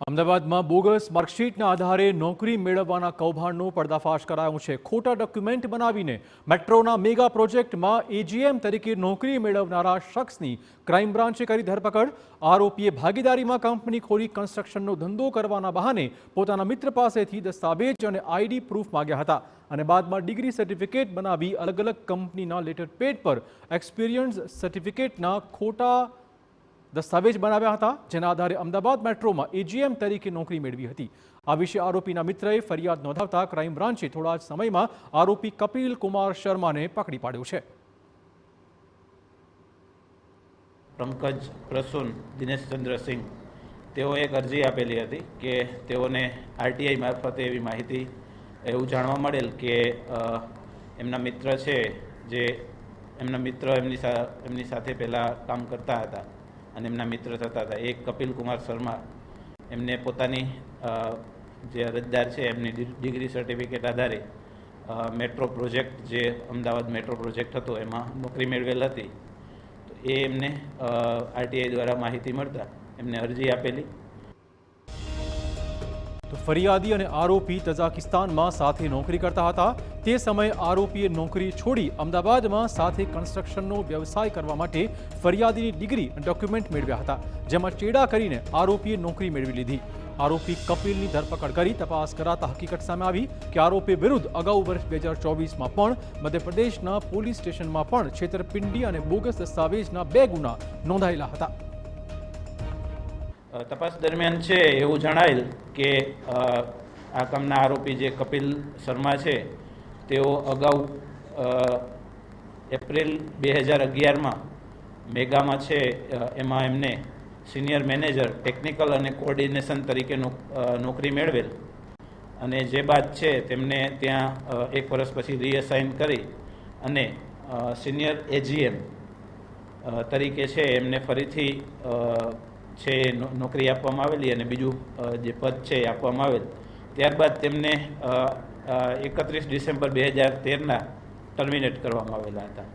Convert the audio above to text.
અમદાવાદમાં બોગસ માર્કશીટના આધારે નોકરી મેળવવાના કૌભાંડનો પર્દાફાશ કરાયો છે। ખોટા ડોક્યુમેન્ટ બનાવીને મેટ્રોના મેગા પ્રોજેક્ટમાં એજીએમ તરીકે નોકરી મેળવનારા શખ્સની ક્રાઇમ બ્રાન્ચે કરી ધરપકડ। આરોપીએ ભાગીદારીમાં કંપની ખોલી કન્સ્ટ્રક્શનનો ધંધો કરવાના બહાને પોતાના મિત્ર પાસેથી દસ્તાવેજ અને આઈડી પ્રૂફ માંગ્યા હતા અને બાદમાં ડિગ્રી સર્ટિફિકેટ બનાવી અલગ અલગ કંપનીના લેટર પેડ પર એક્સપિરિયન્સ સર્ટિફિકેટના ખોટા દસ્તાવેજ બનાવ્યા હતા, જેના આધારે અમદાવાદ મેટ્રોમાં એજીએમ તરીકે નોકરી મેળવી હતી। આ વિશે આરોપીના મિત્રએ ફરિયાદ નોંધાવતા ક્રાઇમ બ્રાન્ચે થોડા જ સમયમાં આરોપી કપિલ કુમાર શર્માને પકડી પાડ્યો છે। પંકજ પ્રસૂન દિનેશચંદ્ર સિંહ તેઓ એક અરજી આપેલી હતી કે તેઓને આરટીઆઈ મારફતે એવી માહિતી એવું જાણવા મળેલ કે એમના મિત્ર છે, જે એમના મિત્ર એમની સાથે પહેલાં કામ કરતા હતા અને એમના મિત્ર થતા હતા। એક કપિલ કુમાર શર્મા એમને પોતાની જે અરજદાર છે એમની ડિગ્રી સર્ટિફિકેટ આધારે મેટ્રો પ્રોજેક્ટ, જે અમદાવાદ મેટ્રો પ્રોજેક્ટ હતો, એમાં નોકરી મેળવેલ હતી। તો એ એમને આરટીઆઈ દ્વારા માહિતી મળતા એમને અરજી આપેલી। તો ફરિયાદી અને આરોપી તઝાકિસ્તાનમાં સાથે નોકરી કરતા હતા। તે સમયે આરોપીએ નોકરી છોડી અમદાવાદમાં સાથે કન્સ્ટ્રક્શનનો વ્યવસાય કરવા માટે ફરિયાદીની ડિગ્રી અને ડોક્યુમેન્ટ મેળવ્યા હતા, જેમાં ચેડા કરીને આરોપીએ નોકરી મેળવી લીધી। આરોપી કપિલની ધરપકડ કરી તપાસ કરાતા હકીકત સામે આવી કે આરોપી વિરુદ્ધ અગાઉ વર્ષ 2024માં પણ મધ્યપ્રદેશના પોલીસ સ્ટેશનમાં પણ છેતરપિંડી અને બોગસ દસ્તાવેજના 2 ગુના નોંધાયેલા હતા। તપાસ દરમિયાન છે એવું જણાયેલ કે આ કામના આરોપી જે કપિલ શર્મા છે તેઓ અગાઉ એપ્રિલ 2011માં મેગામાં છે એમાં એમને સિનિયર મેનેજર ટેકનિકલ અને કોઓર્ડિનેશન તરીકે નોકરી મેળવેલ અને જે બાદ છે તેમને ત્યાં 1 વર્ષ પછી રીઅસાઇન કરી અને સિનિયર એજીએમ તરીકે છે એમને ફરીથી છે નોકરી આપવામાં આવેલી અને બીજું જે પદ છે એ આપવામાં આવેલ। ત્યારબાદ તેમને 31 ડિસેમ્બર 2013ના ટર્મિનેટ કરવામાં આવેલા હતા।